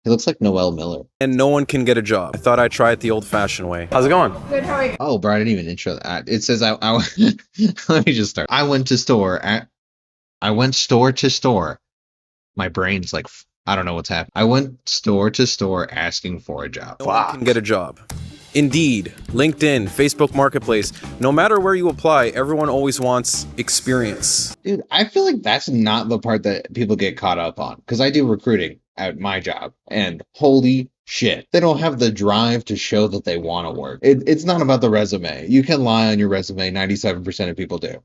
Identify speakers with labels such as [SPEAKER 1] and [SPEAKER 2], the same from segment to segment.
[SPEAKER 1] He looks like Noel Miller.
[SPEAKER 2] And no one can get a job. I thought I'd try it the old-fashioned way. How's it going?
[SPEAKER 3] Good, how are you?
[SPEAKER 1] Oh, bro, I didn't even intro that. It says I let me just start. I went store to store. My brain's like, I don't know what's happening. I went store to store asking for a job.
[SPEAKER 2] No one can get a job. Indeed, LinkedIn, Facebook Marketplace, no matter where you apply, everyone always wants experience.
[SPEAKER 1] Dude, I feel like that's not the part that people get caught up on. Because I do recruiting at my job. And holy shit, they don't have the drive to show that they want to work. It's not about the resume. You can lie on your resume. 97% of people do.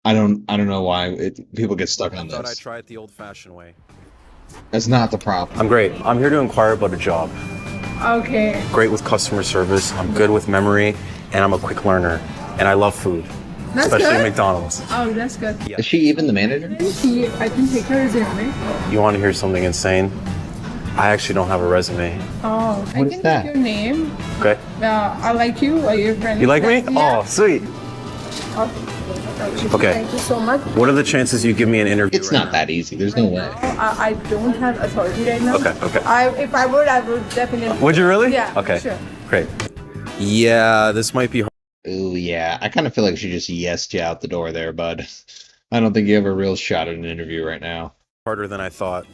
[SPEAKER 1] I don't know why people get stuck on this.
[SPEAKER 2] I thought I'd try it the old-fashioned way.
[SPEAKER 1] That's not the problem.
[SPEAKER 2] I'm great. I'm here to inquire about a job.
[SPEAKER 3] Okay.
[SPEAKER 2] Great with customer service. I'm good with memory, and I'm a quick learner. And I love food,
[SPEAKER 3] That's
[SPEAKER 2] especially
[SPEAKER 3] good.
[SPEAKER 2] McDonald's.
[SPEAKER 3] Oh, that's good.
[SPEAKER 2] Yeah.
[SPEAKER 1] Is she even the manager?
[SPEAKER 3] I can take her resume.
[SPEAKER 2] You want to hear something insane? I actually don't have a resume.
[SPEAKER 3] Oh, I
[SPEAKER 1] What
[SPEAKER 3] can
[SPEAKER 1] is that?
[SPEAKER 3] take your name.
[SPEAKER 2] Okay.
[SPEAKER 3] I like you. Are you friendly?
[SPEAKER 2] You like me?
[SPEAKER 3] Yeah.
[SPEAKER 2] Oh, sweet. Okay.
[SPEAKER 3] Thank you so much.
[SPEAKER 2] What are the chances you give me an interview?
[SPEAKER 1] It's
[SPEAKER 2] right
[SPEAKER 1] not
[SPEAKER 2] now?
[SPEAKER 1] that easy. There's no way.
[SPEAKER 3] I don't have authority right now.
[SPEAKER 2] Okay, okay.
[SPEAKER 3] If I would definitely.
[SPEAKER 2] Would you really?
[SPEAKER 3] Yeah.
[SPEAKER 2] Okay.
[SPEAKER 3] Sure.
[SPEAKER 2] Great. Yeah, this might be
[SPEAKER 1] Ooh, yeah. I kind of feel like she just yesed you out the door there, bud. I don't think you have a real shot at an interview right now.
[SPEAKER 2] harder than I thought.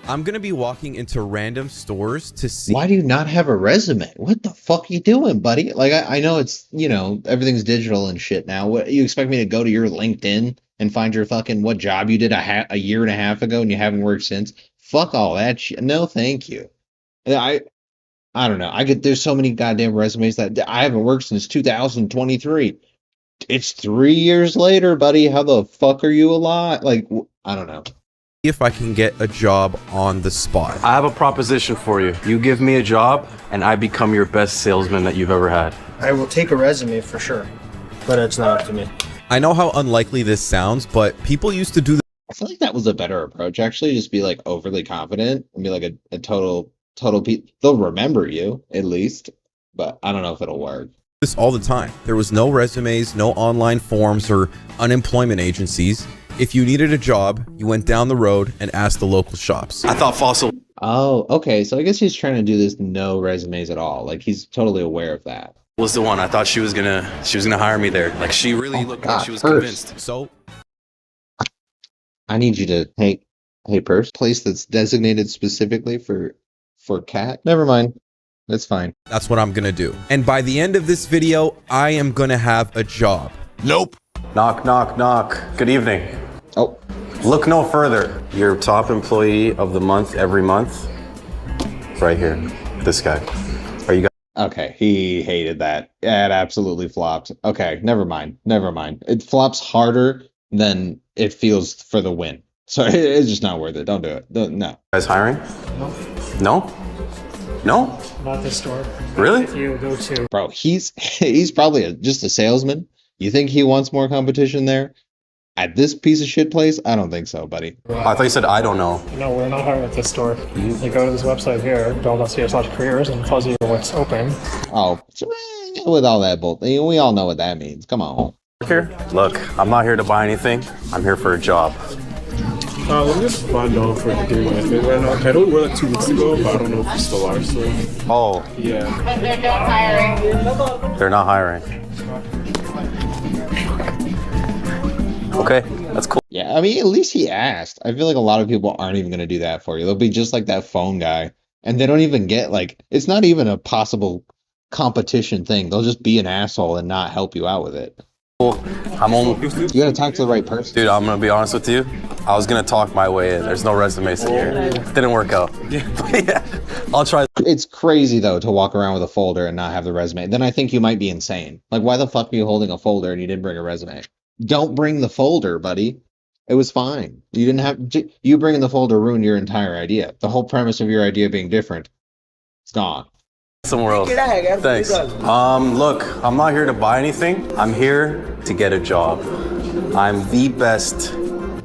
[SPEAKER 4] I'm gonna be walking into random stores to see.
[SPEAKER 1] Why do you not have a resume? What the fuck are you doing, buddy? Like, I know it's, everything's digital and shit now. What, you expect me to go to your LinkedIn and find your fucking what job you did a year and a half ago and you haven't worked since? Fuck all that shit. No, thank you. I don't know. There's so many goddamn resumes that I haven't worked since 2023. It's 3 years later, buddy. How the fuck are you alive? Like, I don't know.
[SPEAKER 4] if I can get a job on the spot.
[SPEAKER 5] I have a proposition for you. You give me a job, and I become your best salesman that you've ever had.
[SPEAKER 6] I will take a resume for sure, but it's not up to me.
[SPEAKER 4] I know how unlikely this sounds, but people used to do this.
[SPEAKER 1] I feel like that was a better approach, actually. Just be like overly confident and be like a total they'll remember you at least, but I don't know if it'll work.
[SPEAKER 4] This all the time. There was no resumes, no online forms or unemployment agencies. If you needed a job, you went down the road and asked the local shops.
[SPEAKER 5] I thought Fossil
[SPEAKER 1] Oh, okay. So I guess he's trying to do this no resumes at all. Like he's totally aware of that.
[SPEAKER 5] was the one. I thought she was gonna hire me there. Like she really looked like
[SPEAKER 1] God,
[SPEAKER 5] she was
[SPEAKER 1] first.
[SPEAKER 5] convinced.
[SPEAKER 4] So
[SPEAKER 1] I need you to hey purse, place that's designated specifically for cat. Never mind. That's fine.
[SPEAKER 4] that's what I'm gonna do. And by the end of this video, I am gonna have a job.
[SPEAKER 5] Nope. Knock, knock, knock. Good evening.
[SPEAKER 1] Oh,
[SPEAKER 5] Look no further. Your top employee of the month every month. Right here. This guy. Are you guys?
[SPEAKER 1] okay. He hated that. Yeah, it absolutely flopped. Okay, never mind. Never mind. It flops harder than it feels for the win. So it's just not worth it. Don't do it. No.
[SPEAKER 5] Guys hiring? No? No?
[SPEAKER 6] Not this store.
[SPEAKER 5] Really?
[SPEAKER 6] If you go to
[SPEAKER 1] Bro, he's probably just a salesman. You think he wants more competition there? At this piece of shit place? I don't think so, buddy.
[SPEAKER 5] I thought you said I don't know.
[SPEAKER 6] no, we're not hiring at this store. You go to this website here, build.cs/careers, and it tells you what's open.
[SPEAKER 1] Oh, with all that bull, we all know what that means. Come on.
[SPEAKER 5] Here? Look, I'm not here to buy anything. I'm here for a job.
[SPEAKER 7] Let me just find out for the game my fit right now. I know we were like 2 weeks ago, but I don't know if we still are. So
[SPEAKER 5] Oh,
[SPEAKER 7] yeah.
[SPEAKER 3] They're not hiring.
[SPEAKER 5] they're not hiring. Okay, that's cool.
[SPEAKER 1] Yeah, I mean, at least he asked. I feel like a lot of people aren't even going to do that for you. They'll be just like that phone guy, and they don't even get like it's not even a possible competition thing. They'll just be an asshole and not help you out with it.
[SPEAKER 5] I'm only,
[SPEAKER 1] You got to talk to the right person.
[SPEAKER 5] dude, I'm gonna be honest with you. I was gonna talk my way in. There's no resumes in here. Didn't work out. Yeah, I'll try.
[SPEAKER 1] It's crazy though to walk around with a folder and not have the resume. Then I think you might be insane. Like, why the fuck are you holding a folder and you didn't bring a resume? Don't bring the folder, buddy. It was fine. You didn't have you bringing the folder ruined your entire idea. The whole premise of your idea being different, it's gone.
[SPEAKER 5] Somewhere else. Thanks. Look, I'm not here to buy anything. I'm here to get a job. I'm the best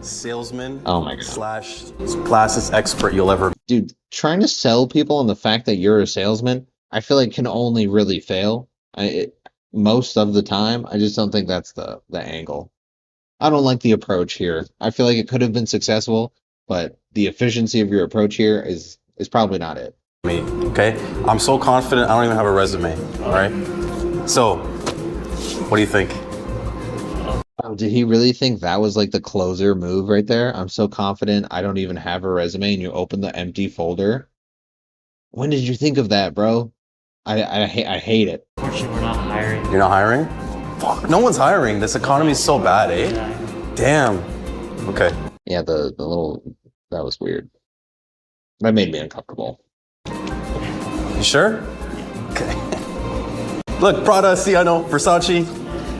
[SPEAKER 5] salesman
[SPEAKER 1] Oh my God.
[SPEAKER 5] slash classes expert you'll ever.
[SPEAKER 1] Dude, trying to sell people on the fact that you're a salesman, I feel like can only really fail. Most of the time, I just don't think that's the angle. I don't like the approach here. I feel like it could have been successful, but the efficiency of your approach here is probably not it.
[SPEAKER 5] me, okay? I'm so confident I don't even have a resume, all right? So, what do you think?
[SPEAKER 1] Oh, did he really think that was like the closer move right there? I'm so confident I don't even have a resume, and you open the empty folder. When did you think of that, bro? I hate it.
[SPEAKER 8] Unfortunately, we're not hiring.
[SPEAKER 5] You're not hiring? Fuck, no one's hiring. This economy is so bad, eh? Damn. Okay.
[SPEAKER 1] Yeah, the little, that was weird. That made me uncomfortable.
[SPEAKER 5] You sure? Okay. Look, Prada, Ciano, Versace.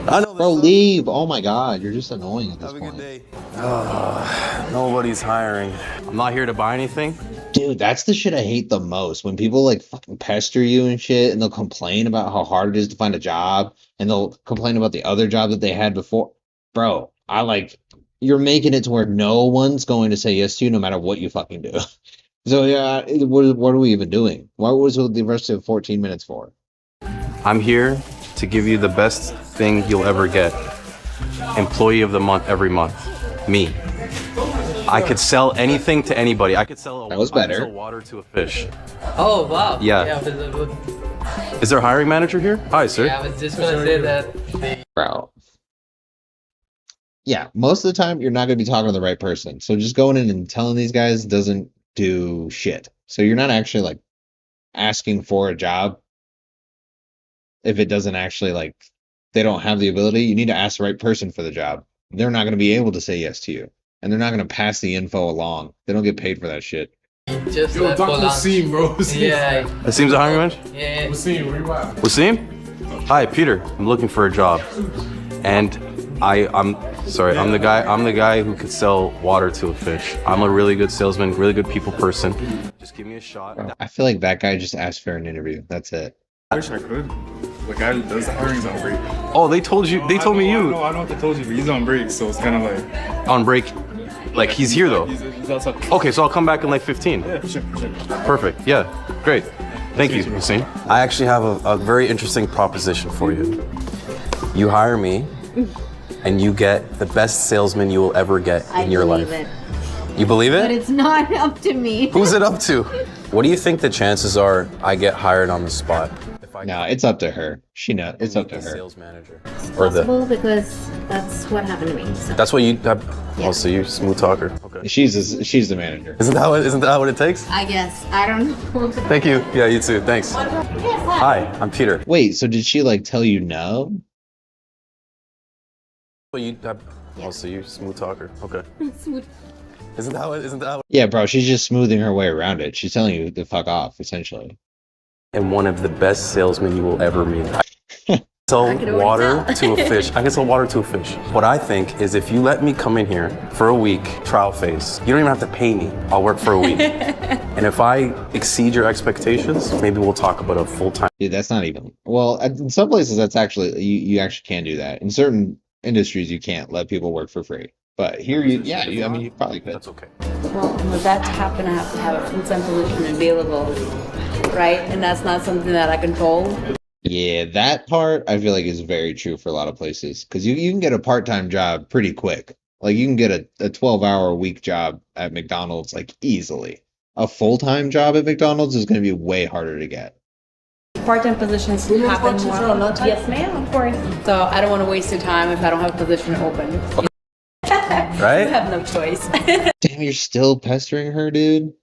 [SPEAKER 5] I know this.
[SPEAKER 1] Bro, leave. Oh my god, you're just annoying at this
[SPEAKER 5] Have a
[SPEAKER 1] point.
[SPEAKER 5] good day. Nobody's hiring. I'm not here to buy anything.
[SPEAKER 1] Dude, that's the shit I hate the most. When people like fucking pester you and shit, and they'll complain about how hard it is to find a job, and they'll complain about the other job that they had before. Bro, you're making it to where no one's going to say yes to you no matter what you fucking do. So yeah, what are we even doing? What was the rest of 14 minutes for?
[SPEAKER 5] I'm here to give you the best thing you'll ever get. Employee of the month every month. Me. I could sell anything to anybody. I could sell
[SPEAKER 1] That was better.
[SPEAKER 5] I could sell water to a fish.
[SPEAKER 8] Oh, wow.
[SPEAKER 5] Yeah. Is there a hiring manager here? Hi, sir.
[SPEAKER 8] Yeah, I was just gonna say that.
[SPEAKER 1] Bro. Yeah, most of the time you're not going to be talking to the right person. So just going in and telling these guys doesn't do shit. So you're not actually like asking for a job if it doesn't actually like they don't have the ability. You need to ask the right person for the job. They're not going to be able to say yes to you, and they're not going to pass the info along. They don't get paid for that shit.
[SPEAKER 8] Just
[SPEAKER 7] Yo, Dr. Seam, bro.
[SPEAKER 8] Yeah.
[SPEAKER 5] Wasim's a hiring manager?
[SPEAKER 8] Yeah.
[SPEAKER 7] Wasim, where you at?
[SPEAKER 5] Wasim? Hi, Peter. I'm looking for a job. And I'm the guy who could sell water to a fish. I'm a really good salesman, really good people person. Just give me a shot.
[SPEAKER 1] Bro, I feel like that guy just asked for an interview. That's it.
[SPEAKER 7] I wish I could. The guy who does the hiring's on break.
[SPEAKER 5] Oh, they told you. They told me you.
[SPEAKER 7] I know what they told you, but he's on break, so it's kind of like.
[SPEAKER 5] On break. Like he's here though.
[SPEAKER 7] He's outside.
[SPEAKER 5] Okay, so I'll come back in like 15.
[SPEAKER 7] Yeah, for sure.
[SPEAKER 5] Perfect. Yeah, great. Thank you, Hussein. I actually have a very interesting proposition for you. You hire me, and you get the best salesman you will ever get in your life.
[SPEAKER 9] It.
[SPEAKER 5] You believe it?
[SPEAKER 9] But it's not up to me.
[SPEAKER 5] Who's it up to? What do you think the chances are I get hired on the spot?
[SPEAKER 1] No, it's up to her. She knows. It's up to her.
[SPEAKER 5] Sales manager.
[SPEAKER 9] Possible because that's what happened to me. So.
[SPEAKER 5] That's what you have. Oh, so you're a smooth talker. Okay.
[SPEAKER 1] She's the manager.
[SPEAKER 5] Isn't that what it takes?
[SPEAKER 9] I guess. I don't know.
[SPEAKER 5] Thank you. Yeah, you too. Thanks. Hi, I'm Peter.
[SPEAKER 1] Wait, so did she like tell you no?
[SPEAKER 5] Well, you have. Oh, so you're a smooth talker. Okay.
[SPEAKER 9] Smooth.
[SPEAKER 5] Isn't that what?
[SPEAKER 1] Yeah, bro, she's just smoothing her way around it. She's telling you to fuck off, essentially.
[SPEAKER 5] And one of the best salesmen you will ever meet. Sell water to a fish. I can sell water to a fish. What I think is if you let me come in here for a week, trial phase, you don't even have to pay me. I'll work for a week. And if I exceed your expectations, maybe we'll talk about a full-time.
[SPEAKER 1] Dude, that's not even. Well, in some places, that's actually you actually can do that. In certain industries, you can't let people work for free. But here, I mean, you probably could.
[SPEAKER 5] That's okay.
[SPEAKER 9] Well, for that to happen, I have to have a full-time position available, right? And that's not something that I control.
[SPEAKER 1] Yeah, that part I feel like is very true for a lot of places because you can get a part-time job pretty quick. Like you can get a 12-hour a week job at McDonald's like easily. A full-time job at McDonald's is going to be way harder to get.
[SPEAKER 9] Part-time positions happen more. Yes, ma'am, of course. So I don't want to waste your time if I don't have a position open.
[SPEAKER 5] Right?
[SPEAKER 9] You have no choice.
[SPEAKER 1] Damn, you're still pestering her, dude.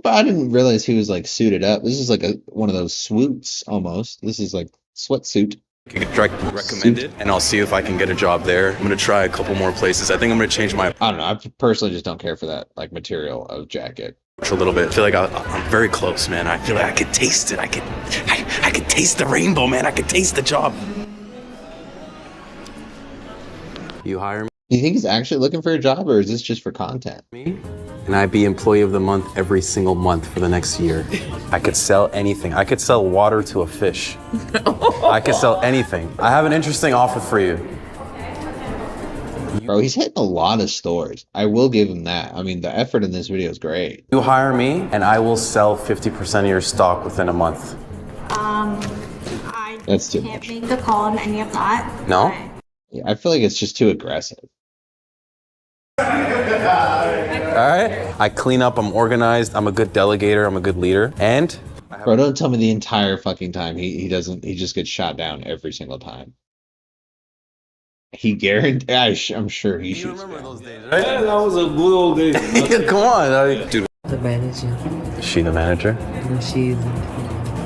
[SPEAKER 1] But I didn't realize he was like suited up. This is like one of those swoots almost. This is like sweatsuit.
[SPEAKER 5] You can recommend it, and I'll see if I can get a job there. I'm gonna try a couple more places. I think I'm gonna change my
[SPEAKER 1] I don't know. I personally just don't care for that like material of jacket.
[SPEAKER 5] approach a little bit. I feel like I'm very close, man. I feel like I could taste it. I could taste the rainbow, man. I could taste the job. You hire me?
[SPEAKER 1] Do you think he's actually looking for a job, or is this just for content?
[SPEAKER 5] And I'd be employee of the month every single month for the next year. I could sell anything. I could sell water to a fish. I could sell anything. I have an interesting offer for you.
[SPEAKER 1] Bro, he's hitting a lot of stores. I will give him that. I mean, the effort in this video is great.
[SPEAKER 5] You hire me, and I will sell 50% of your stock within a month.
[SPEAKER 1] That's too
[SPEAKER 9] Can't
[SPEAKER 1] much.
[SPEAKER 9] make the call on any of that.
[SPEAKER 5] No?
[SPEAKER 1] Yeah, I feel like it's just too aggressive.
[SPEAKER 2] Alright? I clean up, I'm organized, I'm a good delegator, I'm a good leader, and
[SPEAKER 1] Bro, don't tell me the entire fucking time he just gets shot down every single time. He guaranteed. I'm sure he shoots.
[SPEAKER 2] remember those days,
[SPEAKER 7] Yeah, that was a good old day.
[SPEAKER 2] Come on, dude.
[SPEAKER 8] The manager.
[SPEAKER 2] Is she the manager?
[SPEAKER 8] No, she isn't.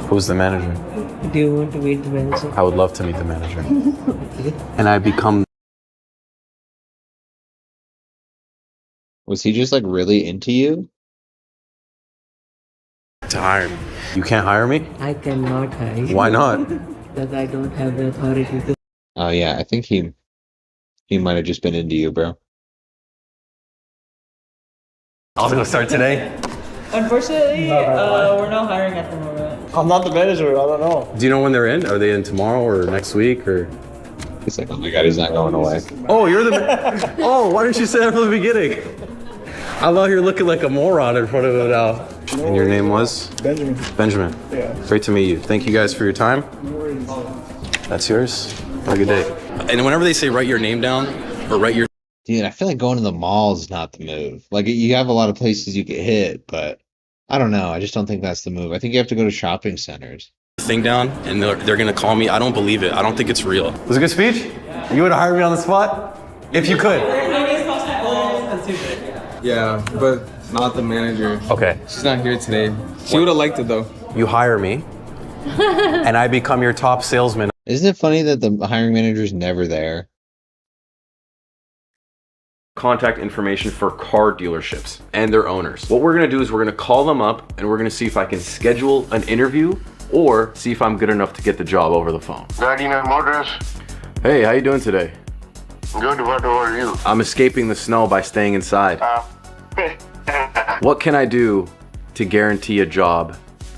[SPEAKER 2] Who's the manager?
[SPEAKER 8] Do you want to meet the manager?
[SPEAKER 2] I would love to meet the manager. And I become.
[SPEAKER 1] Was he just like really into you?
[SPEAKER 2] To hire me. You can't hire me?
[SPEAKER 8] I cannot hire you.
[SPEAKER 2] Why not?
[SPEAKER 8] Because I don't have the authority to.
[SPEAKER 1] Oh yeah, I think he might have just been into you, bro.
[SPEAKER 2] I was gonna start today.
[SPEAKER 3] Unfortunately, we're not hiring at the moment.
[SPEAKER 6] I'm not the manager. I don't know.
[SPEAKER 2] Do you know when they're in? Are they in tomorrow or next week or?
[SPEAKER 1] He's like, oh my god, he's not going away.
[SPEAKER 2] Oh, you're the. Oh, why didn't you say that from the beginning? I'm out here looking like a moron in front of it now. And your name was?
[SPEAKER 6] Benjamin.
[SPEAKER 2] Benjamin.
[SPEAKER 6] Yeah.
[SPEAKER 2] Great to meet you. Thank you guys for your time. That's yours. Have a good day. And whenever they say write your name down or write your.
[SPEAKER 1] Dude, I feel like going to the mall is not the move. Like you have a lot of places you get hit, but I don't know. I just don't think that's the move. I think you have to go to shopping centers.
[SPEAKER 2] Thing down and they're gonna call me. I don't believe it. I don't think it's real. Was it a good speech? You would have hired me on the spot? If you could.
[SPEAKER 10] Yeah, but not the manager.
[SPEAKER 2] Okay.
[SPEAKER 10] She's not here today. She would have liked it though.
[SPEAKER 2] You hire me and I become your top salesman.
[SPEAKER 1] Isn't it funny that the hiring manager's never there?
[SPEAKER 2] Contact information for car dealerships and their owners. What we're gonna do is we're gonna call them up and we're gonna see if I can schedule an interview or see if I'm good enough to get the job over the phone.
[SPEAKER 11] Gardiner Motors.
[SPEAKER 2] Hey, how you doing today?
[SPEAKER 11] Good, what are you?
[SPEAKER 2] I'm escaping the snow by staying inside. What can I do to guarantee a job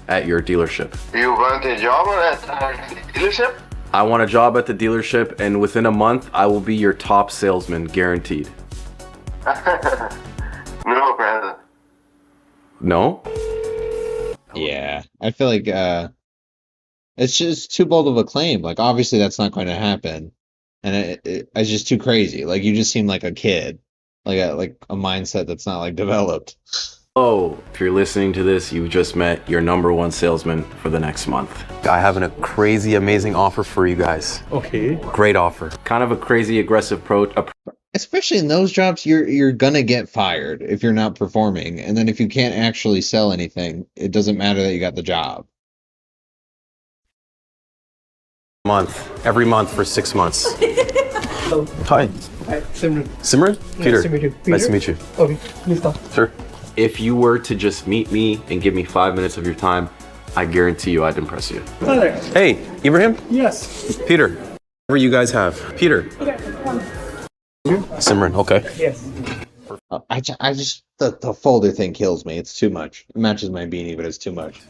[SPEAKER 2] at your dealership?
[SPEAKER 11] You want a job at the dealership?
[SPEAKER 2] I want a job at the dealership and within a month I will be your top salesman, guaranteed.
[SPEAKER 11] No, brother.
[SPEAKER 2] No?
[SPEAKER 1] Yeah, I feel like it's just too bold of a claim. Like obviously that's not going to happen, and it's just too crazy. Like you just seem like a kid, like a mindset that's not like developed.
[SPEAKER 2] Oh, if you're listening to this, you just met your #1 salesman for the next month. I have a crazy, amazing offer for you guys.
[SPEAKER 6] Okay.
[SPEAKER 2] Great offer. Kind of a crazy, aggressive approach.
[SPEAKER 1] Especially in those jobs, you're gonna get fired if you're not performing, and then if you can't actually sell anything, it doesn't matter that you got the job.
[SPEAKER 2] Every month for 6 months. Hi.
[SPEAKER 6] Hi, Simran.
[SPEAKER 2] Simran? Peter.
[SPEAKER 6] Nice to meet you.
[SPEAKER 2] Nice to meet you.
[SPEAKER 6] Okay, please stop.
[SPEAKER 2] Sure. If you were to just meet me and give me 5 minutes of your time, I guarantee you I'd impress you.
[SPEAKER 6] Hi there.
[SPEAKER 2] Hey, Ibrahim?
[SPEAKER 6] Yes.
[SPEAKER 2] Peter. Whatever you guys have. Peter.
[SPEAKER 6] Okay.
[SPEAKER 2] Simran, okay.
[SPEAKER 6] Yes.
[SPEAKER 1] I just the folder thing kills me. It's too much. It matches my beanie, but it's too much.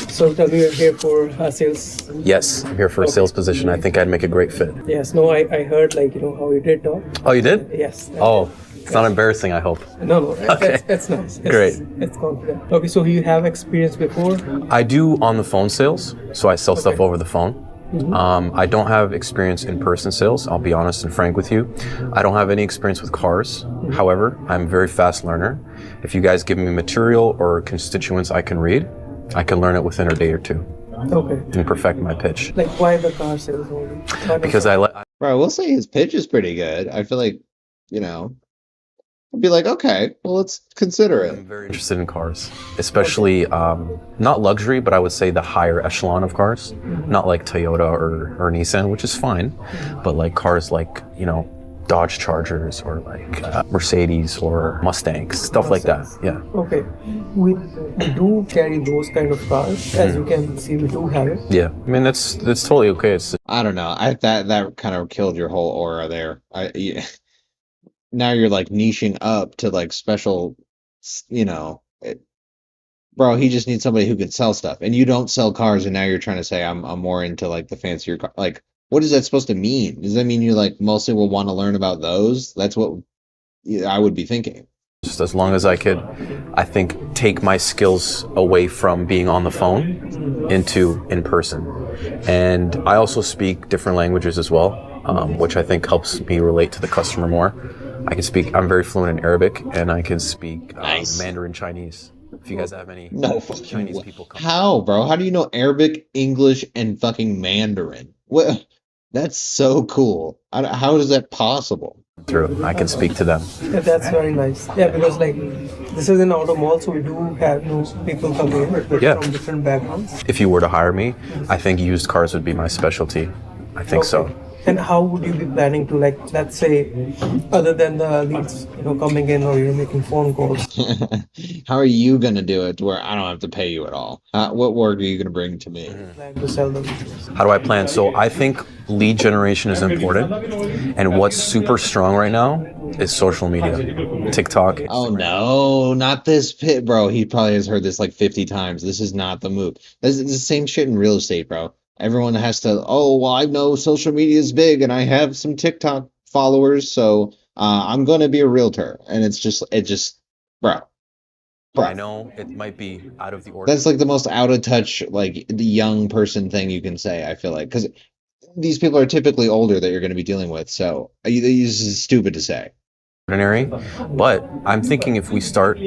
[SPEAKER 6] So tell me, you're here for sales.
[SPEAKER 2] Yes, I'm here for a sales position. I think I'd make a great fit.
[SPEAKER 6] Yes. No, I heard like how you did talk.
[SPEAKER 2] Oh, you did?
[SPEAKER 6] Yes.
[SPEAKER 2] Oh, it's not embarrassing, I hope.
[SPEAKER 6] No.
[SPEAKER 2] Okay.
[SPEAKER 6] That's nice.
[SPEAKER 2] Great.
[SPEAKER 6] It's confident. Okay, so you have experience before?
[SPEAKER 2] I do on the phone sales, so I sell stuff over the phone. I don't have experience in person sales, I'll be honest and frank with you. I don't have any experience with cars. However, I'm a very fast learner. If you guys give me material or constituents I can read, I can learn it within a day or two.
[SPEAKER 6] Okay.
[SPEAKER 2] And perfect my pitch.
[SPEAKER 6] Like why the car sales only?
[SPEAKER 2] Because
[SPEAKER 1] Bro, I will say his pitch is pretty good. I feel like, I'd be like, okay, well, let's consider it.
[SPEAKER 2] I'm very interested in cars, especially not luxury, but I would say the higher echelon of cars. Not like Toyota or Nissan, which is fine, but like cars like, Dodge Chargers or like Mercedes or Mustangs, stuff like that. Yeah.
[SPEAKER 6] Okay. We do carry those kind of cars, as you can see, we do have it.
[SPEAKER 2] Yeah, I mean that's totally okay.
[SPEAKER 1] I don't know. That kind of killed your whole aura there. Now you're like niching up to like special, bro, he just needs somebody who can sell stuff, and you don't sell cars, and now you're trying to say I'm more into like the fancier car. Like, what is that supposed to mean? Does that mean you like mostly will want to learn about those? That's what I would be thinking.
[SPEAKER 2] Just as long as I could, I think, take my skills away from being on the phone into in person. And I also speak different languages as well, which I think helps me relate to the customer more. I can speak. I'm very fluent in Arabic, and I can speak
[SPEAKER 1] Nice.
[SPEAKER 2] Mandarin Chinese. If you guys have any
[SPEAKER 1] No fucking
[SPEAKER 2] Chinese
[SPEAKER 1] way.
[SPEAKER 2] people come.
[SPEAKER 1] How, bro? How do you know Arabic, English, and fucking Mandarin? What? That's so cool. How is that possible?
[SPEAKER 2] Through, I can speak to them.
[SPEAKER 6] Yeah, that's very nice. Yeah, because like this is an auto mall, so we do have people come in from different backgrounds.
[SPEAKER 2] If you were to hire me, I think used cars would be my specialty. I think so.
[SPEAKER 6] And how would you be planning to, like, let's say, other than the leads, coming in or you're making phone calls?
[SPEAKER 1] How are you gonna do it to where I don't have to pay you at all? What work are you gonna bring to me?
[SPEAKER 6] Plan to sell them.
[SPEAKER 2] How do I plan? So I think lead generation is important, and what's super strong right now is social media, TikTok.
[SPEAKER 1] Oh no, not this pit, bro. He probably has heard this like 50 times. This is not the move. This is the same shit in real estate, bro. Everyone has to, oh, well, I know social media is big and I have some TikTok followers, so I'm going to be a realtor. And it just, bro.
[SPEAKER 2] I know it might be out of the ordinary.
[SPEAKER 1] That's like the most out of touch, like the young person thing you can say, I feel like. Because these people are typically older that you're going to be dealing with, so this is stupid to say.
[SPEAKER 2] But I'm thinking if we start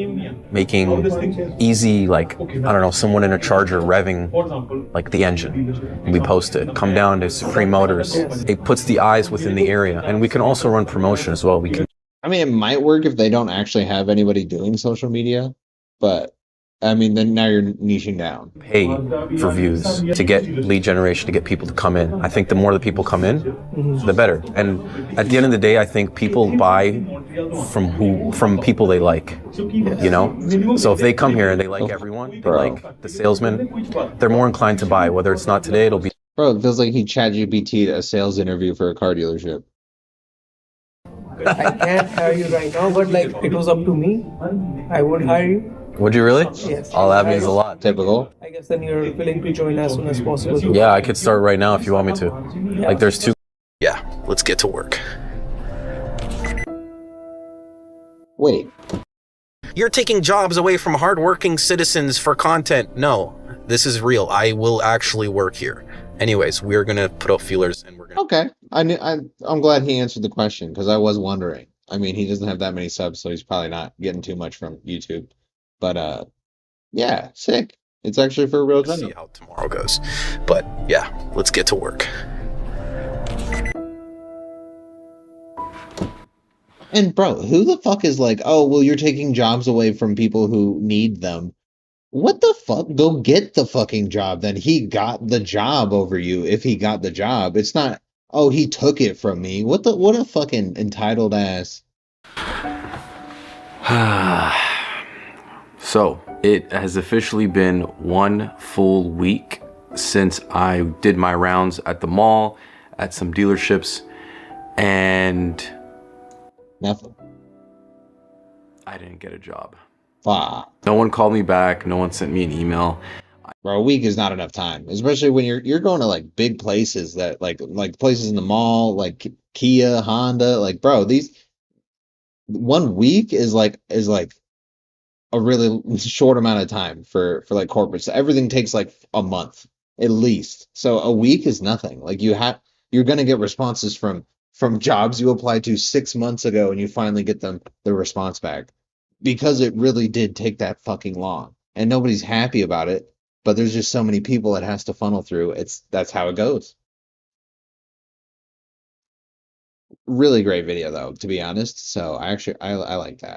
[SPEAKER 2] making easy, like, I don't know, someone in a Charger revving like the engine, and we post it, come down to Supreme Motors, it puts the eyes within the area, and we can also run promotion as well. We can.
[SPEAKER 1] I mean, it might work if they don't actually have anybody doing social media, but I mean, then now you're niching down.
[SPEAKER 2] Pay for views to get lead generation, to get people to come in. I think the more the people come in, the better. And at the end of the day, I think people buy from people they like, So if they come here and they like everyone, they like the salesman, they're more inclined to buy. Whether it's not today, it'll be.
[SPEAKER 1] Bro, it feels like he ChatGPT'd a sales interview for a car dealership.
[SPEAKER 6] I can't hire you right now, but like it was up to me, I would hire you.
[SPEAKER 2] Would you really?
[SPEAKER 6] Yes.
[SPEAKER 2] Oh, that means a lot.
[SPEAKER 1] Typical.
[SPEAKER 6] I guess then you're willing to join as soon as possible.
[SPEAKER 2] Yeah, I could start right now if you want me to. Like there's two. Yeah, let's get to work.
[SPEAKER 1] Wait.
[SPEAKER 4] You're taking jobs away from hardworking citizens for content. No, this is real. I will actually work here. Anyways, we're gonna put out feelers and we're gonna.
[SPEAKER 1] Okay. I'm glad he answered the question because I was wondering. I mean, he doesn't have that many subs, so he's probably not getting too much from YouTube. But yeah, sick. It's actually for a real job.
[SPEAKER 4] See how tomorrow goes. But yeah, let's get to work.
[SPEAKER 1] And bro, who the fuck is like, oh, well, you're taking jobs away from people who need them. What the fuck? Go get the fucking job. Then he got the job over you if he got the job. It's not, oh, he took it from me. What a fucking entitled ass.
[SPEAKER 5] So, it has officially been 1 full week since I did my rounds at the mall, at some dealerships, and
[SPEAKER 1] nothing.
[SPEAKER 5] I didn't get a job.
[SPEAKER 1] Fuck.
[SPEAKER 5] No one called me back. No one sent me an email.
[SPEAKER 1] Bro, a week is not enough time, especially when you're going to like big places that like places in the mall, like Kia, Honda, like bro, these 1 week is like a really short amount of time for like corporates. Everything takes like a month at least. So a week is nothing. Like you're going to get responses from jobs you applied to 6 months ago and you finally get the response back because it really did take that fucking long and nobody's happy about it, but there's just so many people it has to funnel through. That's how it goes. Really great video though, to be honest. So I like that.